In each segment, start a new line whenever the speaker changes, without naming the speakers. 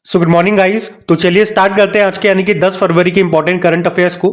So good morning guys. तो चलिए start करते हैं आज के यानी कि 10 फरवरी के इंपॉर्टेंट करंट अफेयर्स को।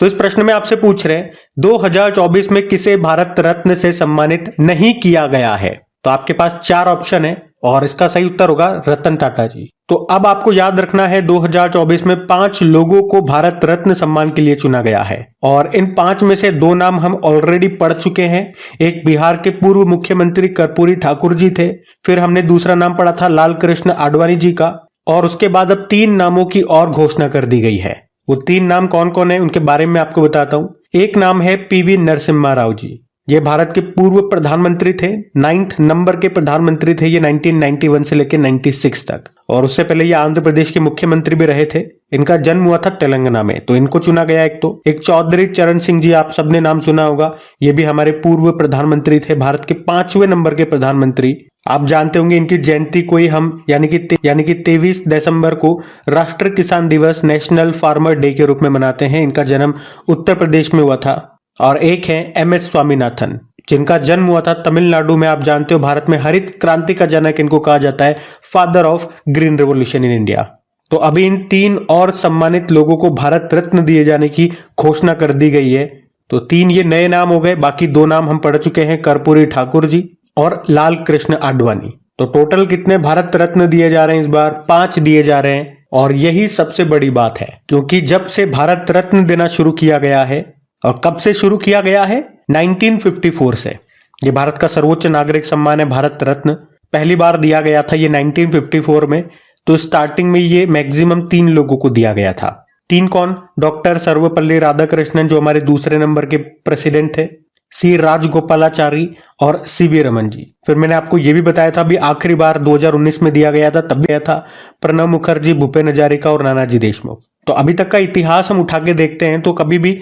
तो इस प्रश्न में आपसे पूछ रहे हैं 2024 में किसे भारत रत्न से सम्मानित नहीं किया गया है। तो आपके पास 4 ऑप्शन है और इसका सही उत्तर होगा रतन टाटा जी। तो अब आपको याद रखना है 2024 में 5 लोगों को भारत रत्न सम्मान के लिए चुना गया है और इन 5 में से 2 नाम हम ऑलरेडी पढ़ चुके हैं। एक बिहार के पूर्व मुख्यमंत्री कर्पूरी ठाकुर जी थे, फिर हमने दूसरा नाम पढ़ा था लाल कृष्ण आडवाणी जी का, और उसके बाद अब 3 नामों की और घोषणा कर दी गई है। वो 3 नाम कौन कौन है उनके बारे में आपको बताता हूं। एक नाम है पीवी नरसिम्हा राव जी। ये भारत के पूर्व प्रधानमंत्री थे, 9th नंबर के प्रधानमंत्री थे ये 1991 से लेकर 96 तक, और उससे पहले ये आंध्र प्रदेश के मुख्यमंत्री भी रहे थे। इनका जन्म हुआ था तेलंगाना में, तो इनको चुना गया। एक चौधरी चरण सिंह जी, आप सबने नाम सुना होगा, ये भी हमारे पूर्व प्रधानमंत्री थे, भारत के 5वें नंबर के प्रधानमंत्री। आप जानते होंगे इनकी जयंती को ही हम यानी कि 23 दिसंबर को राष्ट्रीय किसान दिवस, नेशनल फार्मर डे के रूप में मनाते हैं। इनका जन्म उत्तर प्रदेश में हुआ था। और एक है MS स्वामीनाथन, जिनका जन्म हुआ था तमिलनाडु में। आप जानते हो भारत में हरित क्रांति का जनक इनको कहा जाता है, father of green revolution in India. तो अभी इन 3 और सम्मानित लोगों को भारत रत्न दिए जाने की घोषणा कर दी गई है। तो 3 ये नए नाम हो गए, बाकी 2 नाम हम पढ़ चुके हैं, कर्पूरी ठाकुर जी और लाल कृष्ण आडवाणी। तो टोटल कितने भारत रत्न दिए जा रहे हैं इस बार? 5 दिए जा रहे हैं। और यही सबसे बड़ी बात है, क्योंकि जब से भारत रत्न देना शुरू किया गया है, और कब से शुरू किया गया है? 1954 से। ये भारत का सर्वोच्च नागरिक सम्मान है भारत रत्न। पहली बार दिया गया था ये 1954 में। तो स्टार्टिंग में ये मैक्सिमम 3 लोगों को दिया गया था। 3 कौन? डॉक्टर सर्वपल्ली राधाकृष्णन जो हमारे दूसरे नंबर के प्रेसिडेंट थे, सी राजगोपालाचारी और CV रमन जी। फिर मैंने आपको ये भी बताया था अभी आखिरी बार 2019 में दिया गया था, तब दिया था प्रणब मुखर्जी, भूपेन हजारिका और नानाजी देशमुख। तो अभी तक का इतिहास हम उठा के देखते हैं तो कभी भी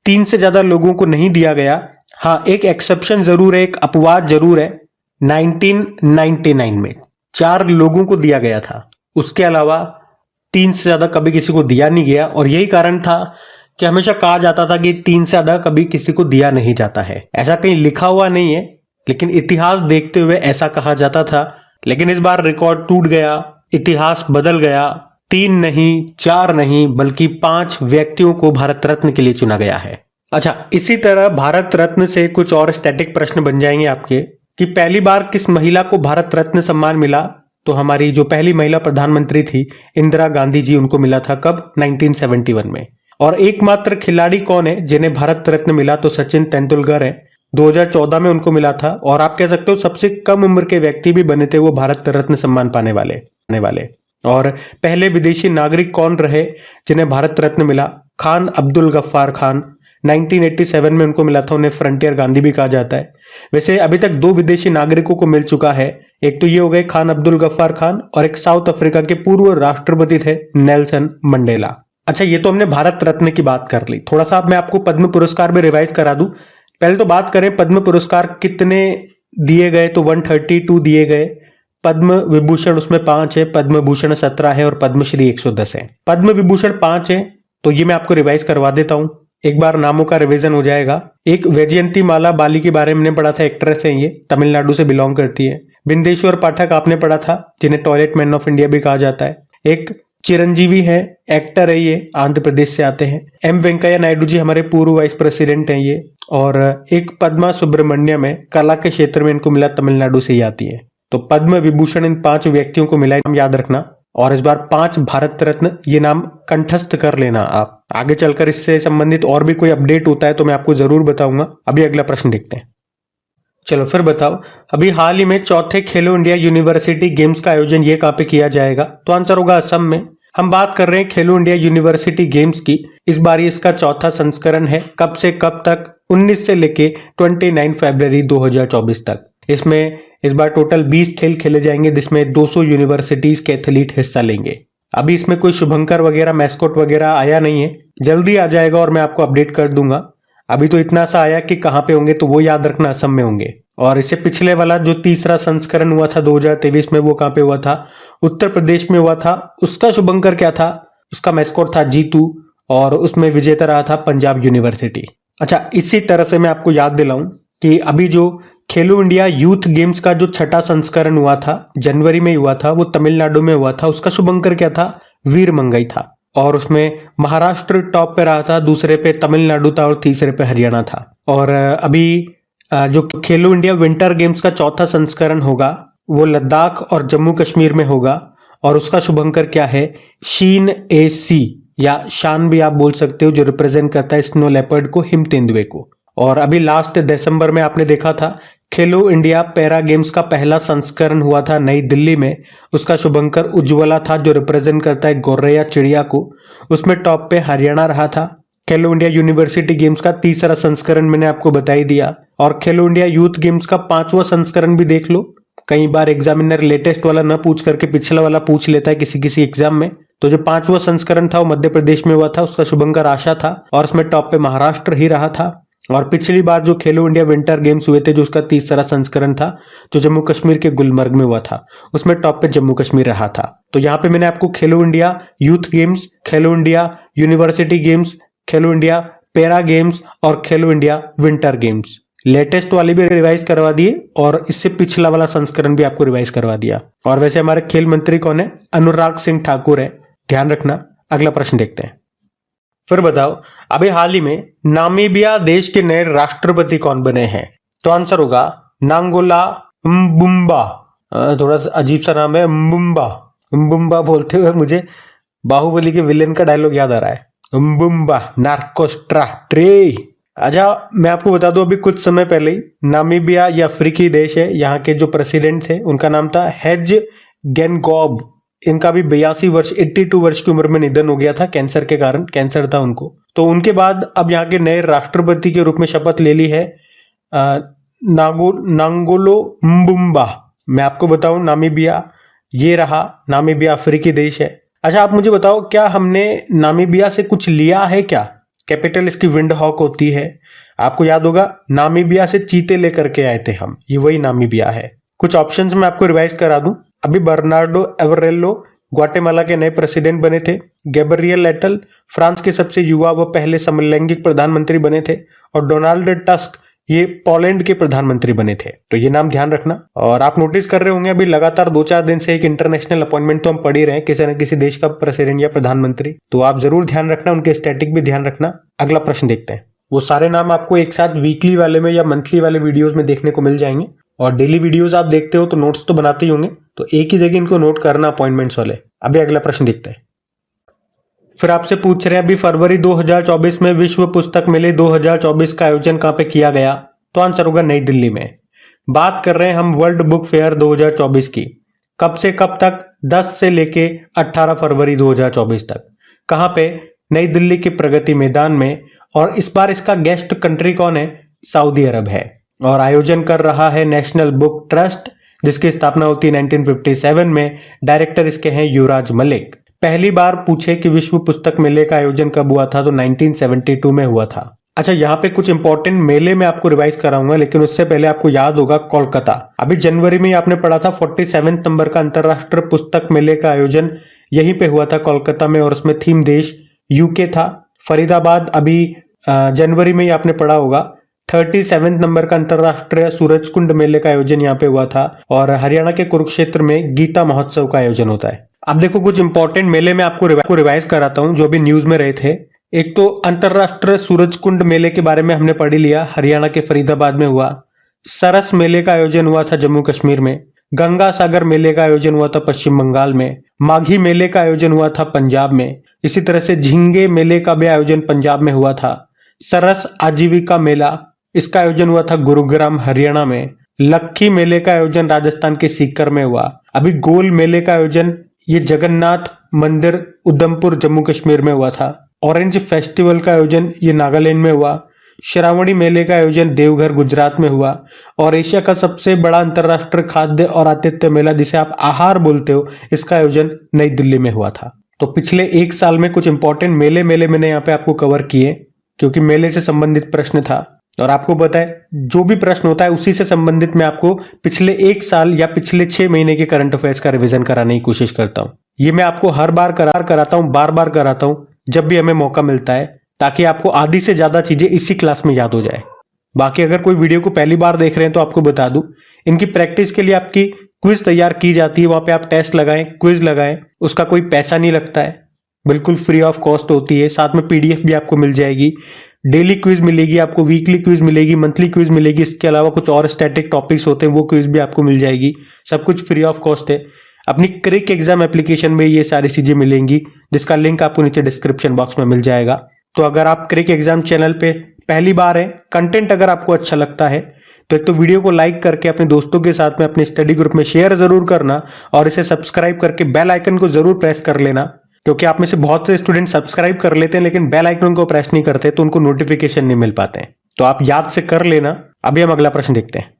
3 से ज्यादा लोगों को नहीं दिया गया। हाँ, एक एक्सेप्शन जरूर है, एक अपवाद जरूर है। 1999 में 4 लोगों को दिया गया था, उसके अलावा 3 से ज्यादा कभी किसी को दिया नहीं गया। और यही कारण था कि हमेशा कहा जाता था कि 3 से ज्यादा कभी किसी को दिया नहीं जाता है। ऐसा कहीं लिखा हुआ नहीं है, लेकिन इतिहास देखते हुए ऐसा कहा जाता था। लेकिन इस बार रिकॉर्ड टूट गया, इतिहास बदल गया। 3 नहीं, 4 नहीं, बल्कि 5 व्यक्तियों को भारत रत्न के लिए चुना गया है। अच्छा, इसी तरह भारत रत्न से कुछ और स्टैटिक प्रश्न बन जाएंगे आपके कि पहली बार किस महिला को भारत रत्न सम्मान मिला। तो हमारी जो पहली महिला प्रधानमंत्री थी इंदिरा गांधी जी, उनको मिला था कब? 1971 में। और एकमात्र खिलाड़ी कौन है जिन्हें भारत रत्न मिला? तो सचिन तेंदुलकर है, 2014 में उनको मिला था। और आप कह सकते हो सबसे कम उम्र के व्यक्ति भी बने थे वो भारत रत्न सम्मान पाने वाले। और पहले विदेशी नागरिक कौन रहे जिन्हें भारत रत्न मिला? खान अब्दुल गफ्फार खान, 1987 में उनको मिला था। उन्हें फ्रंटियर गांधी भी कहा जाता है। वैसे अभी तक 2 विदेशी नागरिकों को मिल चुका है। एक तो ये हो गए खान अब्दुल गफ्फार खान, और एक साउथ अफ्रीका के पूर्व राष्ट्रपति थे नेल्सन मंडेला। अच्छा, ये तो हमने भारत रत्न की बात कर ली। थोड़ा सा मैं आपको पद्म पुरस्कार भी रिवाइज करा दूं। पहले तो बात करें पद्म पुरस्कार कितने दिए गए, तो 132 दिए गए। पद्म विभूषण उसमें 5 है, पद्म भूषण 17 है और पद्मश्री 110 है। पद्म विभूषण 5 है, तो ये मैं आपको रिवाइज करवा देता हूं, एक बार नामों का रिवीजन हो जाएगा। एक वैजयंती माला बाली के बारे में पढ़ा था, एक्ट्रेस है ये, तमिलनाडु से बिलोंग करती है। बिंदेश्वर पाठक आपने पढ़ा था, जिन्हें टॉयलेट मैन ऑफ इंडिया भी कहा जाता है। एक चिरंजीवी है, एक्टर है ये, आंध्र प्रदेश से आते हैं। M वेंकैया नायडू जी हमारे पूर्व वाइस प्रेसिडेंट हैं ये। और एक पद्मा सुब्रमण्यम है, कला के क्षेत्र में इनको मिला, तमिलनाडु से ही आती है। तो पद्म विभूषण इन 5 व्यक्तियों को मिला, नाम याद रखना। और इस बार 5 भारत रत्न ये नाम कंठस्थ कर लेना आप। आगे चलकर इससे संबंधित और भी कोई अपडेट होता है तो मैं आपको जरूर बताऊंगा। अभी अगला प्रश्न देखते हैं। चलो फिर बताओ, अभी हाल ही में 4थे खेलो इंडिया यूनिवर्सिटी गेम्स का आयोजन ये कहां पे किया जाएगा? तो आंसर होगा असम में। हम बात कर रहे हैं खेलो इंडिया यूनिवर्सिटी गेम्स की। इस बार इसका 4था संस्करण है। कब से कब तक? 19 से लेके 29 फरवरी 2024 तक। इसमें इस बार टोटल 20 खेल खेले जाएंगे, जिसमें 200 यूनिवर्सिटीज के एथलीट हिस्सा लेंगे। अभी इसमें कोई शुभंकर वगैरह, मैस्कॉट वगैरह आया नहीं है, जल्दी आ जाएगा और मैं आपको अपडेट कर दूंगा। अभी तो इतना सा आया कि कहां पे होंगे, तो वो याद रखना, असम में होंगे। और इससे पिछले वाला जो तीसरा संस्करण हुआ था 2023 में, वो कहां पे हुआ था? उत्तर प्रदेश में हुआ था। उसका शुभंकर क्या था? उसका मैस्कॉट था जीतू, और उसमें विजेता रहा था पंजाब यूनिवर्सिटी। अच्छा, इसी तरह से मैं आपको याद दिलाऊं कि अभी जो खेलो इंडिया यूथ गेम्स का जो छठा संस्करण हुआ था, जनवरी में हुआ था, वो तमिलनाडु में हुआ था। उसका शुभंकर क्या था? वीर मंगई था। और उसमें महाराष्ट्र टॉप पे रहा था, दूसरे पे तमिलनाडु था और तीसरे पे हरियाणा था। और अभी जो खेलो इंडिया विंटर गेम्स का चौथा संस्करण होगा वो लद्दाख और जम्मू कश्मीर में होगा और उसका शुभंकर क्या है? शीन ए सी या शान भी आप बोल सकते हो, जो रिप्रेजेंट करता है स्नो लेपर्ड को, हिम तेंदुए को। और अभी लास्ट दिसंबर में आपने देखा था खेलो इंडिया पैरा गेम्स का पहला संस्करण हुआ था नई दिल्ली में। उसका शुभंकर उज्ज्वला था, जो रिप्रेजेंट करता है गौरैया चिड़िया को। उसमें टॉप पे हरियाणा रहा था। खेलो इंडिया यूनिवर्सिटी गेम्स का तीसरा संस्करण मैंने आपको बता ही दिया। और खेलो इंडिया यूथ गेम्स का 5वां संस्करण भी देख लो। कई बार एग्जामिनर लेटेस्ट वाला ना पूछ करके पिछला वाला पूछ लेता है किसी किसी एग्जाम में। तो जो 5वां संस्करण था वो मध्य प्रदेश में हुआ था, उसका शुभंकर आशा था और उसमें टॉप पे महाराष्ट्र ही रहा था। और पिछली बार जो खेलो इंडिया विंटर गेम्स हुए थे, जो उसका तीसरा संस्करण था, जो जम्मू कश्मीर के गुलमर्ग में हुआ था, उसमें टॉप पे जम्मू कश्मीर रहा था। तो यहाँ पे मैंने आपको खेलो इंडिया यूथ गेम्स, खेलो इंडिया यूनिवर्सिटी गेम्स, खेलो इंडिया पैरा गेम्स और खेलो इंडिया विंटर गेम्स लेटेस्ट वाली भी रिवाइज करवा दिए और इससे पिछला वाला संस्करण भी आपको रिवाइज करवा दिया। और वैसे हमारे खेल मंत्री कौन है? अनुराग सिंह ठाकुर है, ध्यान रखना। अगला प्रश्न देखते हैं। फिर बताओ, अभी हाल ही में नामीबिया देश के नए राष्ट्रपति कौन बने हैं? तो आंसर होगा नांगोला म्बुम्बा। थोड़ा सा अजीब सा नाम है, म्बुम्बा। म्बुम्बा बोलते हुए मुझे बाहुबली के विलेन का डायलॉग याद आ रहा है, म्बुम्बा नार्कोस्ट्रा ट्रे। अच्छा, मैं आपको बता दूं, अभी कुछ समय पहले ही नामीबिया ये अफ्रीकी देश है, यहाँ के जो प्रेसिडेंट थे उनका नाम था हेज गेनगॉब। इनका भी 82 वर्ष 82 वर्ष की उम्र में निधन हो गया था कैंसर के कारण, कैंसर था उनको। तो उनके बाद अब यहाँ के नए राष्ट्रपति के रूप में शपथ ले ली है नांगोलो म्बुम्बा। मैं आपको बताऊं, नामीबिया ये रहा, नामीबिया अफ्रीकी देश है। अच्छा, आप मुझे बताओ, क्या हमने नामीबिया से कुछ लिया है क्या? कैपिटल इसकी विंड हॉक होती है। आपको याद होगा नामीबिया से चीते लेकर के आए थे हम, ये वही नामीबिया है। कुछ ऑप्शंस मैं आपको रिवाइज करा दूं। अभी बर्नार्डो एवरेलो ग्वाटेमाला के नए प्रेसिडेंट बने थे। गैब्रियल एटल फ्रांस के सबसे युवा व पहले समलैंगिक प्रधानमंत्री बने थे। और डोनाल्ड टस्क ये पोलैंड के प्रधानमंत्री बने थे। तो ये नाम ध्यान रखना। और आप नोटिस कर रहे होंगे अभी लगातार 2-4 दिन से एक इंटरनेशनल अपॉइंटमेंट तो हम पढ़ ही रहे हैं, किसी न किसी देश का प्रेसिडेंट या प्रधानमंत्री। तो आप जरूर ध्यान रखना, उनके स्टैटिक भी ध्यान रखना। अगला प्रश्न देखते हैं। वो सारे नाम आपको एक साथ वीकली वाले में या मंथली वाले वीडियोज में देखने को मिल जाएंगे। और डेली वीडियोज आप देखते हो तो नोट्स तो बनाते ही होंगे, तो एक ही जगह इनको नोट करना अपॉइंटमेंट्स वाले। अभी अगला प्रश्न देखते हैं। फिर आपसे पूछ रहे हैं, अभी फरवरी 2024 में विश्व पुस्तक मेले 2024 का आयोजन कहां पे किया गया? तो आंसर होगा नई दिल्ली में। बात कर रहे हैं हम वर्ल्ड बुक फेयर 2024 की। कब से कब तक? 10 से लेके 18 फरवरी 2024 तक। कहां पे? नई दिल्ली के प्रगति मैदान में। और इस बार इसका गेस्ट कंट्री कौन है? सऊदी अरब है। और आयोजन कर रहा है नेशनल बुक ट्रस्ट, जिसकी स्थापना होती है 1957 में। डायरेक्टर इसके हैं युवराज मलिक। पहली बार पूछे कि विश्व पुस्तक मेले का आयोजन कब हुआ था, तो 1972 में हुआ था। अच्छा, यहाँ पे कुछ इंपॉर्टेंट मेले में आपको रिवाइज कराऊंगा, लेकिन उससे पहले आपको याद होगा कोलकाता। अभी जनवरी में आपने पढ़ा था 47 नंबर का अंतरराष्ट्रीय पुस्तक मेले का आयोजन यहीं पे हुआ था कोलकाता में, और उसमें थीम देश यूके था। फरीदाबाद अभी जनवरी में ही आपने पढ़ा होगा 37 नंबर का अंतरराष्ट्रीय सूरजकुंड मेले का आयोजन यहाँ पे हुआ था। और हरियाणा के कुरुक्षेत्र में गीता महोत्सव का आयोजन होता है। अब देखो, कुछ इंपॉर्टेंट मेले में आपको रिवाइज कराता हूँ जो भी न्यूज में रहे थे। एक तो अंतरराष्ट्रीय सूरजकुंड मेले के बारे में हमने पढ़ लिया, हरियाणा के फरीदाबाद में हुआ। सरस मेले का आयोजन हुआ था जम्मू कश्मीर में। गंगा सागर मेले का आयोजन हुआ था पश्चिम बंगाल में। माघी मेले का आयोजन हुआ था पंजाब में। इसी तरह से झिंगे मेले का भी आयोजन पंजाब में हुआ था। सरस आजीविका मेला, इसका आयोजन हुआ था गुरुग्राम हरियाणा में। लक्खी मेले का आयोजन राजस्थान के सीकर में हुआ। अभी गोल मेले का आयोजन ये जगन्नाथ मंदिर उधमपुर जम्मू कश्मीर में हुआ था। ऑरेंज फेस्टिवल का आयोजन ये नागालैंड में हुआ। श्रावणी मेले का आयोजन देवघर गुजरात में हुआ। और एशिया का सबसे बड़ा अंतरराष्ट्रीय खाद्य और आतिथ्य मेला, जिसे आप आहार बोलते हो, इसका आयोजन नई दिल्ली में हुआ था। तो पिछले एक साल में कुछ इंपॉर्टेंट मेले मैंने यहाँ पे आपको कवर किए, क्योंकि मेले से संबंधित प्रश्न था। और आपको पता है जो भी प्रश्न होता है उसी से संबंधित मैं आपको पिछले एक साल या पिछले 6 महीने के करंट अफेयर्स का रिवीजन कराने की कोशिश करता हूँ। ये मैं आपको हर बार कराता हूँ, बार बार कराता हूँ, जब भी हमें मौका मिलता है, ताकि आपको आधी से ज्यादा चीजें इसी क्लास में याद हो जाए। बाकी अगर कोई वीडियो को पहली बार देख रहे हैं तो आपको बता दूं, इनकी प्रैक्टिस के लिए आपकी क्विज तैयार की जाती है। वहां पे आप टेस्ट लगाएं, क्विज लगाएं, उसका कोई पैसा नहीं लगता है, बिल्कुल फ्री ऑफ कॉस्ट होती है। साथ में पीडीएफ भी आपको मिल जाएगी, डेली क्विज मिलेगी आपको, वीकली क्विज मिलेगी, मंथली क्विज मिलेगी। इसके अलावा कुछ और स्टैटिक टॉपिक्स होते हैं, वो क्विज भी आपको मिल जाएगी। सब कुछ फ्री ऑफ कॉस्ट है। अपनी क्रिक एग्जाम एप्लीकेशन में ये सारी चीजें मिलेंगी, जिसका लिंक आपको नीचे डिस्क्रिप्शन बॉक्स में मिल जाएगा। तो अगर आप क्रिक एग्जाम चैनल पे पहली बार हैं, कंटेंट अगर आपको अच्छा लगता है तो एक तो वीडियो को लाइक करके अपने दोस्तों के साथ में अपने स्टडी ग्रुप में शेयर जरूर करना, और इसे सब्सक्राइब करके बेल आइकन को जरूर प्रेस कर लेना, क्योंकि आप में से बहुत से स्टूडेंट सब्सक्राइब कर लेते हैं लेकिन बेल आइकन को प्रेस नहीं करते, तो उनको नोटिफिकेशन नहीं मिल पाते हैं। तो आप याद से कर लेना। अभी हम अगला प्रश्न देखते हैं।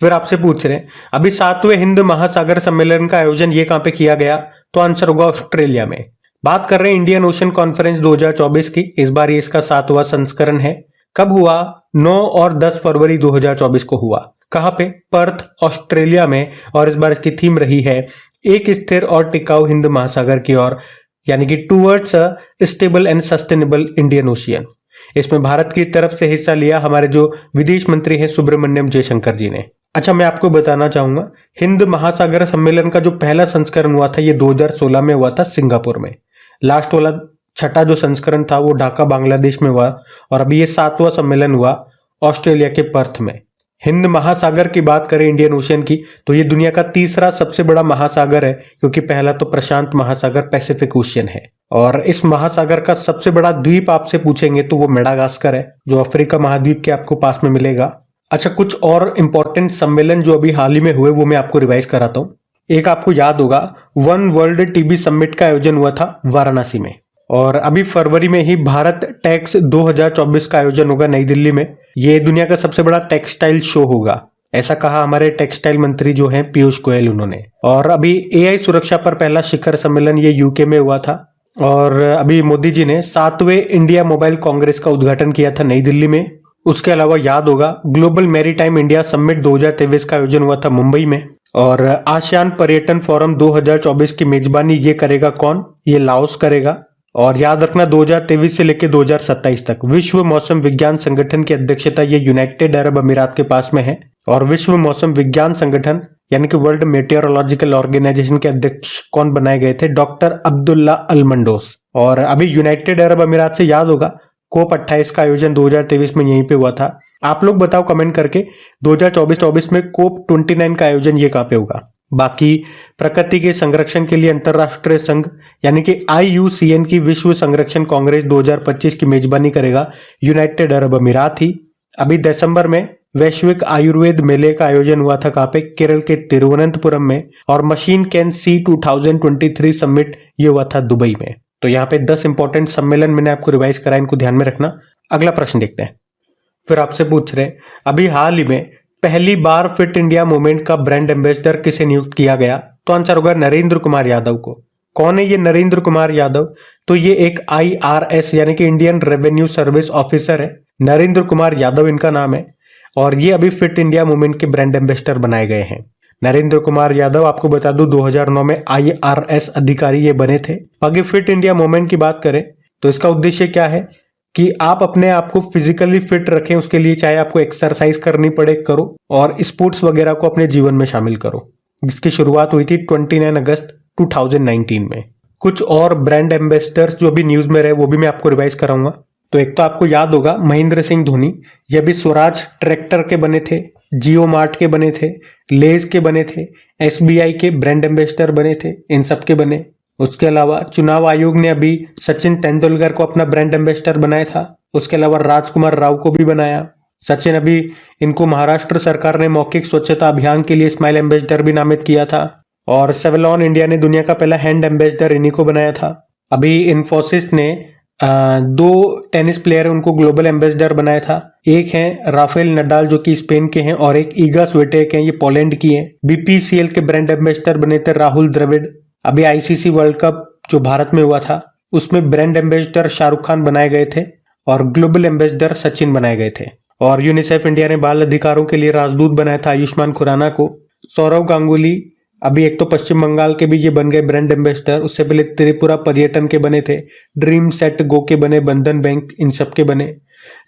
फिर आपसे पूछ रहे हैं, अभी 7वें हिंद महासागर सम्मेलन का आयोजन ये कहां पे किया गया? तो आंसर होगा ऑस्ट्रेलिया में। बात कर रहे हैं इंडियन ओशन कॉन्फ्रेंस 2024 की। इस बार ये इसका 7वां संस्करण है। कब हुआ? 9 और 10 फरवरी 2024 को हुआ। कहां पे? पर्थ, ऑस्ट्रेलिया में। और इस बार इसकी थीम रही है एक स्थिर और टिकाऊ हिंद महासागर की ओर, यानी कि towards a stable and sustainable Indian ocean. इसमें भारत की तरफ से हिस्सा लिया हमारे जो विदेश मंत्री हैं सुब्रमण्यम जयशंकर जी ने। अच्छा, मैं आपको बताना चाहूंगा, हिंद महासागर सम्मेलन का जो पहला संस्करण हुआ था ये 2016 में हुआ था सिंगापुर में। लास्ट वाला छठा जो संस्करण था वो ढाका बांग्लादेश में हुआ, और अभी ये 7वां सम्मेलन हुआ ऑस्ट्रेलिया के पर्थ में। हिंद महासागर की बात करें इंडियन ओशियन की, तो ये दुनिया का तीसरा सबसे बड़ा महासागर है, क्योंकि पहला तो प्रशांत महासागर पैसिफिक ओशियन है। और इस महासागर का सबसे बड़ा द्वीप आपसे पूछेंगे तो वो मेडागास्कर है, जो अफ्रीका महाद्वीप के आपको पास में मिलेगा। अच्छा, कुछ और इंपॉर्टेंट सम्मेलन जो अभी हाल ही में हुए वो मैं आपको रिवाइज कराता हूँ। एक आपको याद होगा, वन वर्ल्ड टीबी समिट का आयोजन हुआ था वाराणसी में, और अभी फरवरी में ही भारत टेक्स 2024 का आयोजन होगा नई दिल्ली में। ये दुनिया का सबसे बड़ा टेक्सटाइल शो होगा, ऐसा कहा हमारे टेक्सटाइल मंत्री जो हैं पीयूष गोयल उन्होंने। और अभी एआई सुरक्षा पर पहला शिखर सम्मेलन ये यूके में हुआ था। और अभी मोदी जी ने 7वें इंडिया मोबाइल कांग्रेस का उद्घाटन किया था नई दिल्ली में। उसके अलावा याद होगा, ग्लोबल मैरीटाइम इंडिया समिट 2023 का आयोजन हुआ था मुंबई में। और आसियान पर्यटन फोरम 2024 की मेजबानी ये करेगा कौन? ये लाओस करेगा। और याद रखना, 2023 से लेकर 2027 तक विश्व मौसम विज्ञान संगठन की अध्यक्षता ये यूनाइटेड अरब अमीरात के पास में है। और विश्व मौसम विज्ञान संगठन यानी कि वर्ल्ड मेटेरोलॉजिकल ऑर्गेनाइजेशन के अध्यक्ष कौन बनाए गए थे? डॉक्टर अब्दुल्ला अल मंडोस। और अभी यूनाइटेड अरब अमीरात से याद होगा, कोप 28 का आयोजन 2023 में यहीं पे हुआ था। आप लोग बताओ कमेंट करके, 2024 में कोप 29 का आयोजन ये कहां पे होगा? बाकी प्रकृति के संरक्षण के लिए अंतरराष्ट्रीय संघ यानी कि IUCN की विश्व संरक्षण कांग्रेस 2025 की मेजबानी करेगा यूनाइटेड अरब अमीरात ही। अभी दिसंबर में वैश्विक आयुर्वेद मेले का आयोजन हुआ था कहां पे? केरल के तिरुवनंतपुरम में। और मशीन कैन सी 2023 समिट ये हुआ था दुबई में। तो यहाँ पे 10 इंपॉर्टेंट सम्मेलन मैंने आपको रिवाइज करा, इनको ध्यान में रखना। अगला प्रश्न देखते हैं। फिर आपसे पूछ रहे, अभी हाल ही में पहली बार फिट इंडिया मूवमेंट का ब्रांड एम्बेसडर किसे नियुक्त किया गया? तो आंसर होगा नरेंद्र कुमार यादव को। कौन है ये नरेंद्र कुमार यादव? तो ये एक IRS यानी कि इंडियन रेवेन्यू सर्विस ऑफिसर है। नरेंद्र कुमार यादव इनका नाम है, और ये अभी फिट इंडिया मूवमेंट के ब्रांड एम्बेसडर बनाए गए हैं। नरेंद्र कुमार यादव, आपको बता दूं, 2009 में IRS अधिकारी ये बने थे। बाकी फिट इंडिया मूवमेंट की बात करें तो इसका उद्देश्य क्या है कि आप अपने आप को फिजिकली फिट रखें, उसके लिए चाहे आपको एक्सरसाइज करनी पड़े करो, और स्पोर्ट्स वगैरह को अपने जीवन में शामिल करो, जिसकी शुरुआत हुई थी 29 अगस्त 2019 में। कुछ और ब्रांड एम्बेसडर्स जो भी न्यूज में रहे वो भी मैं आपको रिवाइज कराऊंगा। तो एक तो आपको याद होगा महेंद्र सिंह धोनी, ये भी स्वराज ट्रैक्टर के बने थे, जियो मार्ट के बने थे, लेज के बने थे, SBI के ब्रांड एम्बेसडर बने थे, इन सब के बने। उसके अलावा चुनाव आयोग ने अभी सचिन तेंदुलकर को अपना ब्रांड एम्बेसडर बनाया था। उसके अलावा राजकुमार राव को भी बनाया। सचिन, अभी इनको महाराष्ट्र सरकार ने मौखिक स्वच्छता अभियान के लिए स्माइल एम्बेसडर भी नामित किया था। और सेवलॉन इंडिया ने दुनिया का पहला हैंड एम्बेसडर इन्हीं को बनाया था। अभी इन्फोसिस ने 2 टेनिस प्लेयर उनको ग्लोबल एम्बेसडर बनाया था। एक है राफेल नडाल जो कि स्पेन के हैं, और एक ईगा स्विटेक हैं, ये पोलैंड की हैं। BPCL के ब्रांड एम्बेसडर बने थे राहुल द्रविड़। अभी ICC वर्ल्ड कप जो भारत में हुआ था उसमें ब्रांड एम्बेसडर शाहरुख खान बनाए गए थे, और ग्लोबल एम्बेसडर सचिन बनाए गए थे। और यूनिसेफ इंडिया ने बाल अधिकारों के लिए राजदूत बनाया था आयुष्मान खुराना को। सौरव गांगुली, अभी एक तो पश्चिम बंगाल के भी ये बन गए ब्रांड एम्बेसडर, उससे पहले त्रिपुरा पर्यटन के बने थे, ड्रीम सेट गो के बने, बंधन बैंक इन सब के बने।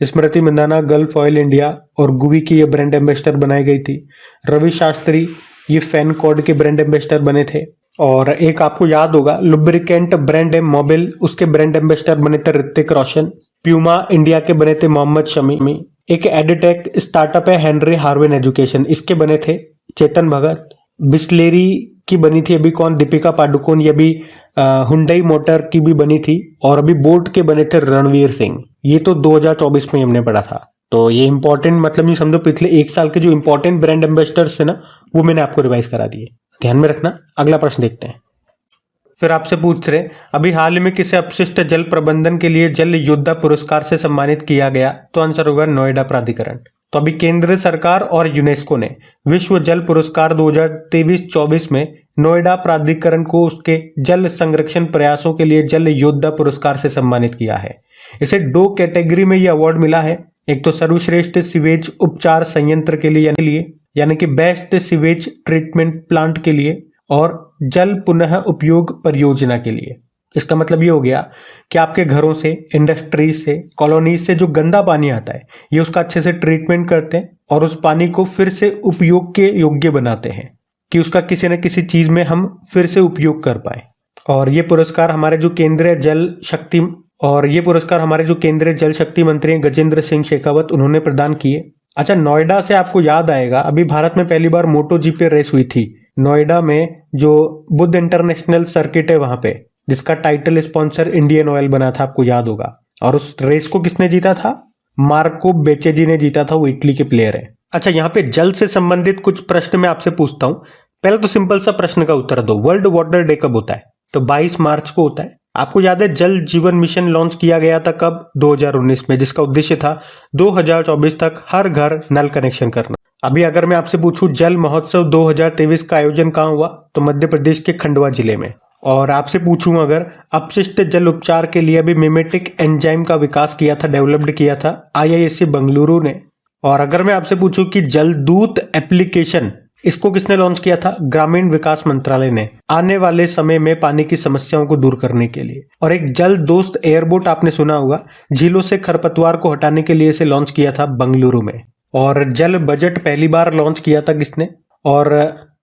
स्मृति मंदाना गल्फ ऑयल इंडिया और गुवी की ये ब्रांड एम्बेसडर बनाई गई थी। रवि शास्त्री ये फैन कोड के ब्रांड एम्बेसडर बने थे। और एक आपको याद होगा लुब्रिकेंट ब्रांड है मोबिल, उसके ब्रांड एम्बेसडर बने थे ऋतिक रोशन। प्यूमा इंडिया के बने थे मोहम्मद शमी। एक एडिटेक स्टार्टअप है हेनरी हार्विन एजुकेशन, इसके बने थे चेतन भगत। बिस्लेरी की बनी थी अभी कौन, दीपिका पादुकोण। ये भी हुंडई मोटर की भी बनी थी। और अभी बोट के बने थे रणवीर सिंह। ये तो 2024 में हमने पढ़ा था। तो ये इंपॉर्टेंट मतलब नहीं समझो, पिछले एक साल के जो इंपॉर्टेंट ब्रांड एम्बेसडर्स थे ना वो मैंने आपको रिवाइज करा दिए, ध्यान में रखना। अगला प्रश्न देखते हैं। फिर आपसे पूछ रहे अभी हाल में किसे अपशिष्ट जल प्रबंधन के लिए जल योद्धा पुरस्कार से सम्मानित किया गया, तो आंसर होगा नोएडा प्राधिकरण। तो अभी केंद्र सरकार और यूनेस्को ने विश्व जल पुरस्कार 2023-24 में नोएडा प्राधिकरण को उसके जल संरक्षण प्रयासों के लिए जल योद्धा पुरस्कार से सम्मानित किया है। इसे 2 कैटेगरी में यह अवार्ड मिला है। एक तो सर्वश्रेष्ठ सीवेज उपचार संयंत्र के लिए यानी कि बेस्ट सीवेज ट्रीटमेंट प्लांट के लिए, और जल पुनः उपयोग परियोजना के लिए। इसका मतलब ये हो गया कि आपके घरों से, इंडस्ट्रीज से, कॉलोनीज से जो गंदा पानी आता है ये उसका अच्छे से ट्रीटमेंट करते हैं और उस पानी को फिर से उपयोग के योग्य बनाते हैं कि उसका किसी न किसी चीज में हम फिर से उपयोग कर पाए। और ये पुरस्कार हमारे जो केंद्रीय जल शक्ति मंत्री गजेंद्र सिंह शेखावत उन्होंने प्रदान किए। अच्छा, नोएडा से आपको याद आएगा अभी भारत में पहली बार मोटो जीपी रेस हुई थी नोएडा में, जो बुद्ध इंटरनेशनल सर्किट है वहां पे, जिसका टाइटल स्पॉन्सर इंडियन ऑयल बना था, आपको याद होगा। और उस रेस को किसने जीता था? मार्को बेचेजी ने जीता था, वो इटली के प्लेयर है। अच्छा, यहाँ पे जल से संबंधित कुछ प्रश्न मैं आपसे पूछता हूँ। पहले तो सिंपल सा प्रश्न का उत्तर दो। वर्ल्ड वाटर डे कब होता है? तो 22 मार्च को होता है। आपको याद है जल जीवन मिशन लॉन्च किया गया था कब? 2019 में, जिसका उद्देश्य था 2024 तक हर घर नल कनेक्शन करना। अभी अगर मैं आपसे पूछूं जल महोत्सव 2023 का आयोजन कहाँ हुआ, तो मध्य प्रदेश के खंडवा जिले में। और आपसे पूछूं अगर अपशिष्ट जल उपचार के लिए अभी मिमेटिक एंजाइम का विकास किया था, डेवलप्ड किया था IISc बेंगलुरु ने। और अगर मैं आपसे पूछूं कि जल दूत एप्लीकेशन इसको किसने लॉन्च किया था? ग्रामीण विकास मंत्रालय ने, आने वाले समय में पानी की समस्याओं को दूर करने के लिए। और एक जल दोस्त एयरबोट आपने सुना होगा, झीलों से खरपतवार को हटाने के लिए इसे लॉन्च किया था बेंगलुरु में। और जल बजट पहली बार लॉन्च किया था किसने? और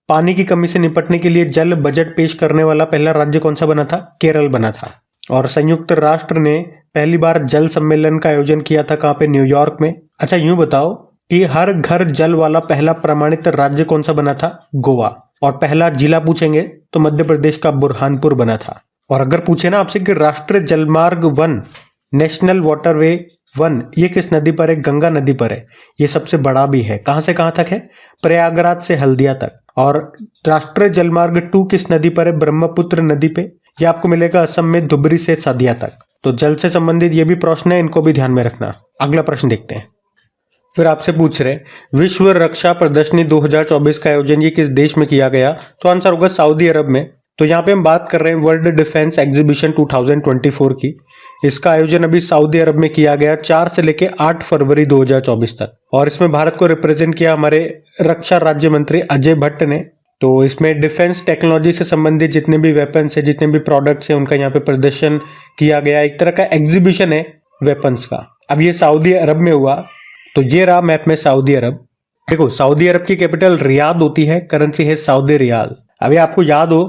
पानी की कमी से निपटने के लिए जल बजट पेश करने वाला पहला राज्य कौन सा बना था? केरल बना था। और संयुक्त राष्ट्र ने पहली बार जल सम्मेलन का आयोजन किया था कहाँ पे? न्यूयॉर्क में। अच्छा, यूं बताओ कि हर घर जल वाला पहला प्रमाणित राज्य कौन सा बना था? गोवा। और पहला जिला पूछेंगे तो मध्य प्रदेश का बुरहानपुर बना था। और अगर पूछे ना आपसे कि राष्ट्रीय जलमार्ग 1 नेशनल वाटरवे 1 ये किस नदी पर है? गंगा नदी पर है। ये सबसे बड़ा भी है। कहां से कहां तक है? प्रयागराज से हल्दिया तक। और राष्ट्रीय जलमार्ग 2 किस नदी पर है? ब्रह्मपुत्र नदी पे। यह आपको मिलेगा असम में धुबरी से सादिया तक। तो जल से संबंधित ये भी प्रश्न है, इनको भी ध्यान में रखना। अगला प्रश्न देखते हैं। फिर आपसे पूछ रहे विश्व रक्षा प्रदर्शनी 2024 का आयोजन ये किस देश में किया गया? तो आंसर होगा सऊदी अरब में। तो यहाँ पे हम बात कर रहे हैं वर्ल्ड डिफेंस एग्जीबिशन 2024 की। इसका आयोजन अभी सऊदी अरब में किया गया 4 से लेके 8 फरवरी 2024 तक। और इसमें भारत को रिप्रेजेंट किया हमारे रक्षा राज्य मंत्री अजय भट्ट ने। तो इसमें डिफेंस टेक्नोलॉजी से संबंधित जितने भी वेपन्स है, जितने भी प्रोडक्ट्स हैं, उनका यहाँ पे प्रदर्शन किया गया। एक तरह का एग्जीबिशन है वेपन्स का। अब ये सऊदी अरब में हुआ। तो ये रहा मैप में सऊदी अरब। देखो सऊदी अरब की कैपिटल रियाद होती है, करेंसी है सऊदी रियाल। अभी आपको याद हो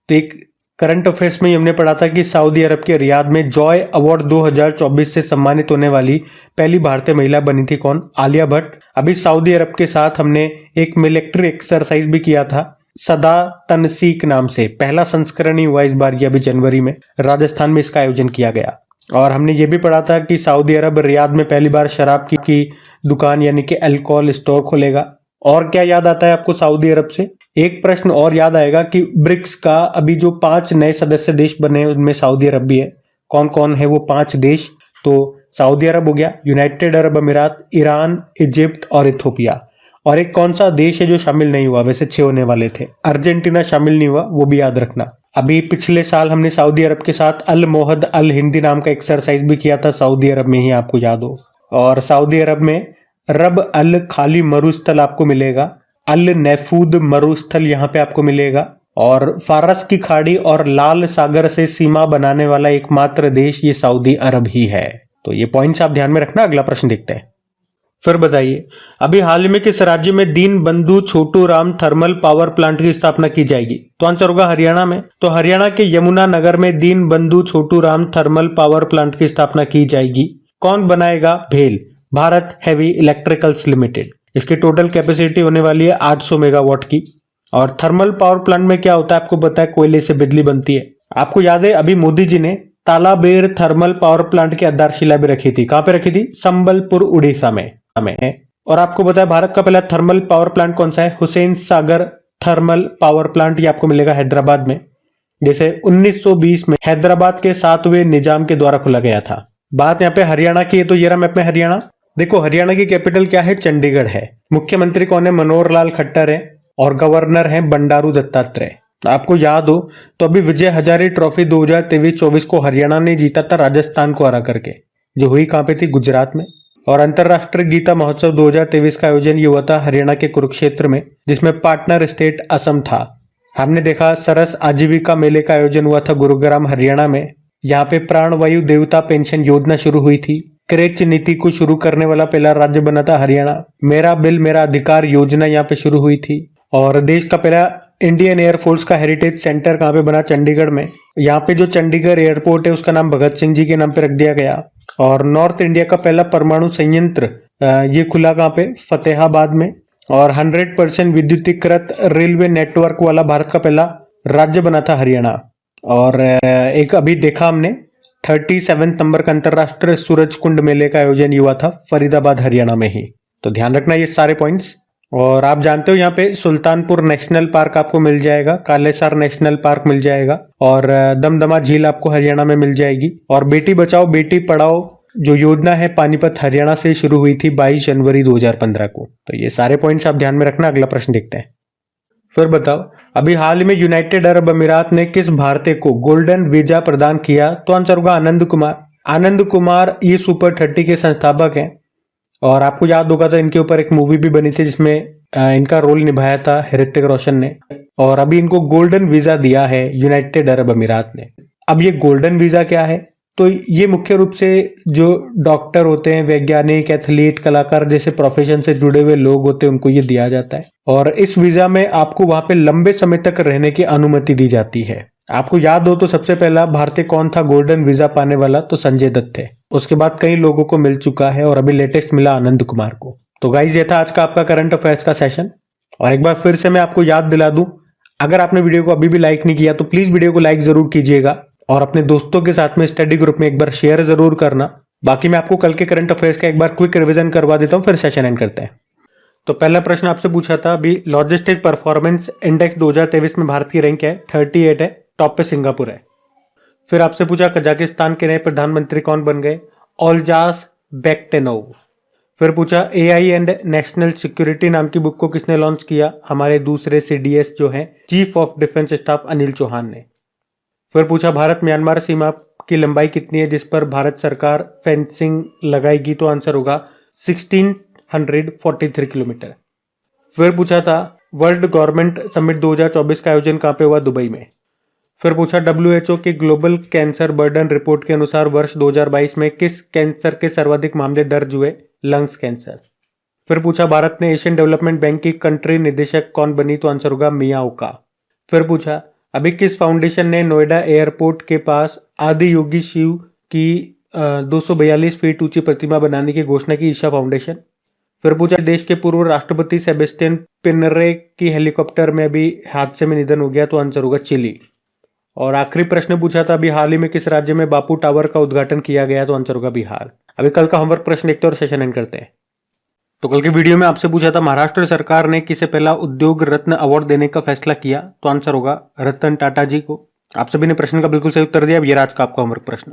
तो एक करंट अफेयर्स में हमने पढ़ा था कि सऊदी अरब के रियाद में जॉय अवार्ड 2024 से सम्मानित होने वाली पहली भारतीय महिला बनी थी कौन? आलिया भट्ट। अभी सऊदी अरब के साथ हमने एक मिलिट्री एक्सरसाइज भी किया था सदा तनसीक नाम से। पहला संस्करण ही हुआ इस बार, ये अभी जनवरी में राजस्थान में इसका आयोजन किया गया। और हमने ये भी पढ़ा था कि सऊदी अरब रियाद में पहली बार शराब की दुकान यानी कि अल्कोहल स्टोर खोलेगा। और क्या याद आता है आपको सऊदी अरब से? एक प्रश्न और याद आएगा कि ब्रिक्स का अभी जो 5 नए सदस्य देश बने उनमें सऊदी अरब भी है। कौन कौन है वो 5 देश? तो सऊदी अरब हो गया, यूनाइटेड अरब अमीरात, ईरान, इजिप्ट और इथोपिया। और एक कौन सा देश है जो शामिल नहीं हुआ? वैसे 6 होने वाले थे, अर्जेंटीना शामिल नहीं हुआ, वो भी याद रखना। अभी पिछले साल हमने सऊदी अरब के साथ अल मोहद अल हिंदी नाम का एक्सरसाइज भी किया था सऊदी अरब में ही, आपको याद हो। और सऊदी अरब में रब अल खाली मरुस्थल आपको मिलेगा, अल नैफूद मरुस्थल यहाँ पे आपको मिलेगा। और फारस की खाड़ी और लाल सागर से सीमा बनाने वाला एकमात्र देश ये सऊदी अरब ही है। तो ये पॉइंट्स आप ध्यान में रखना। अगला प्रश्न देखते हैं। फिर बताइए, अभी हाल ही में किस राज्य में दीन बंधु Chhotu Ram thermal power plant की स्थापना की जाएगी? तो आंसर होगा हरियाणा में। तो हरियाणा के यमुना नगर में दीन बंधु Chhotu Ram thermal power plant की स्थापना की जाएगी। कौन बनाएगा? भेल भारत हेवी इलेक्ट्रिकल्स लिमिटेड। इसकी टोटल कैपेसिटी होने वाली है 800 मेगावाट की। और थर्मल पावर प्लांट में क्या होता है आपको पता है, कोयले से बिजली बनती है। आपको याद है अभी मोदी जी ने तालाबेर थर्मल पावर प्लांट की आधारशिला भी रखी थी। कहां पे रखी थी? संबलपुर उड़ीसा में। और आपको पता है भारत का पहला थर्मल पावर प्लांट कौन सा है? Hussain Sagar thermal power plant. ये आपको मिलेगा हैदराबाद में, जैसे 1920 में हैदराबाद के 7वें निजाम के द्वारा खोला गया था। बात यहाँ पे हरियाणा की है, तो ये रहा मैप में हरियाणा। देखो हरियाणा की कैपिटल क्या है? चंडीगढ़ है। मुख्यमंत्री कौन है? मनोहर लाल खट्टर है। और गवर्नर है बंडारू दत्तात्रेय। आपको याद हो तो अभी विजय हजारे ट्रॉफी 2023-24 को हरियाणा ने जीता था राजस्थान को हरा करके, जो हुई कहां पे थी? गुजरात में। और अंतरराष्ट्रीय गीता महोत्सव 2023 का आयोजन ये हुआ था हरियाणा के कुरुक्षेत्र में, जिसमें पार्टनर स्टेट असम था। हमने देखा सरस आजीविका मेले का आयोजन हुआ था गुरुग्राम हरियाणा में। यहाँ पे प्राणवायु देवता पेंशन योजना शुरू हुई थी। क्रेच नीति को शुरू करने वाला पहला राज्य बना था हरियाणा। मेरा बिल मेरा अधिकार योजना यहाँ पे शुरू हुई थी। और देश का पहला इंडियन एयरफोर्स का हेरिटेज सेंटर कहाँ पे बना? चंडीगढ़ में। यहाँ पे जो चंडीगढ़ एयरपोर्ट है उसका नाम भगत सिंह जी के नाम पे रख दिया गया। और नॉर्थ इंडिया का पहला परमाणु संयंत्र ये खुला कहाँ पे? फतेहाबाद में। और 100% विद्युतीकृत रेलवे नेटवर्क वाला भारत का पहला राज्य बना था हरियाणा। और एक अभी देखा हमने 37 नंबर का अंतरराष्ट्रीय सूरज कुंड मेले का आयोजन हुआ था फरीदाबाद हरियाणा में ही। तो ध्यान रखना ये सारे पॉइंट्स। और आप जानते हो यहाँ पे सुल्तानपुर नेशनल पार्क आपको मिल जाएगा, कालेसार नेशनल पार्क मिल जाएगा, और दमदमा झील आपको हरियाणा में मिल जाएगी। और बेटी बचाओ बेटी पढ़ाओ जो योजना है पानीपत हरियाणा से शुरू हुई थी 22 जनवरी 2015 को। तो ये सारे पॉइंट्स आप ध्यान में रखना। अगला प्रश्न देखते हैं। फिर बताओ, अभी हाल में यूनाइटेड अरब अमीरात ने किस भारतीय को गोल्डन वीजा प्रदान किया? तो आंसर होगा आनंद कुमार। आनंद कुमार ये सुपर 30 के संस्थापक हैं। और आपको याद होगा तो इनके ऊपर एक मूवी भी बनी थी जिसमें इनका रोल निभाया था ऋतिक रोशन ने। और अभी इनको गोल्डन वीजा दिया है यूनाइटेड अरब अमीरात ने। अब ये गोल्डन वीजा क्या है? तो ये मुख्य रूप से जो डॉक्टर होते हैं, वैज्ञानिक, एथलीट, कलाकार जैसे प्रोफेशन से जुड़े हुए लोग होते हैं उनको ये दिया जाता है। और इस वीजा में आपको वहां पे लंबे समय तक रहने की अनुमति दी जाती है। आपको याद हो तो सबसे पहला भारतीय कौन था गोल्डन वीजा पाने वाला? तो संजय दत्त थे। उसके बाद कई लोगों को मिल चुका है और अभी लेटेस्ट मिला आनंद कुमार को। तो गाइज ये था आज का आपका करंट अफेयर्स का सेशन। और एक बार फिर से मैं आपको याद दिला दूं, अगर आपने वीडियो को अभी भी लाइक नहीं किया तो प्लीज वीडियो को लाइक जरूर कीजिएगा और अपने दोस्तों के साथ में स्टडी ग्रुप में एक बार शेयर जरूर करना। बाकी मैं आपको कल के करंट अफेयर्स का एक बार क्विक रिवीजन करवा देता हूं, फिर सेशन एंड करते हैं। तो पहला प्रश्न आपसे पूछा था अभी, लॉजिस्टिक परफॉर्मेंस इंडेक्स 2023 में भारत की रैंक है 38 है, टॉप पे सिंगापुर है। फिर आपसे पूछा कजाकिस्तान के नए प्रधानमंत्री कौन बन गए? ओल्जास बेक्टेनोव। फिर पूछा AI एंड नेशनल सिक्योरिटी नाम की बुक को किसने लॉन्च किया? हमारे दूसरे CDS जो हैं chief of defence staff Anil Chauhan ने। फिर पूछा भारत म्यांमार सीमा की लंबाई कितनी है जिस पर भारत सरकार फेंसिंग लगाएगी? तो आंसर होगा 1643 किलोमीटर। फिर पूछा था वर्ल्ड गवर्नमेंट समिट 2024 का आयोजन कहाँ पे हुआ? दुबई में। फिर पूछा WHO की ग्लोबल कैंसर बर्डन रिपोर्ट के अनुसार वर्ष 2022 में किस कैंसर के सर्वाधिक मामले दर्ज हुए? Lungs cancer. फिर पूछा भारत ने एशियन डेवलपमेंट बैंक की कंट्री निदेशक कौन बनी? तो आंसर होगा मिया ओका। फिर पूछा अभी किस फाउंडेशन ने नोएडा एयरपोर्ट के पास आदि योगी शिव की 242 फीट ऊंची प्रतिमा बनाने की घोषणा की? ईशा फाउंडेशन। फिर पूछा देश के पूर्व राष्ट्रपति सेबेस्टियन पिनरे की हेलीकॉप्टर में अभी हादसे में निधन हो गया? तो आंसर होगा चिली। और आखिरी प्रश्न पूछा था अभी हाल ही में किस राज्य में बापू टावर का उद्घाटन किया गया? तो आंसर होगा बिहार। अभी कल का होमवर्क प्रश्न देखते हैं और सेशन एंड करते हैं। तो कल के वीडियो में आपसे पूछा था महाराष्ट्र सरकार ने किसे पहला उद्योग रत्न अवार्ड देने का फैसला किया? तो आंसर होगा रतन टाटा जी को। आप सभी ने प्रश्न का बिल्कुल सही उत्तर दिया। अब ये आज का आपका होमवर्क प्रश्न।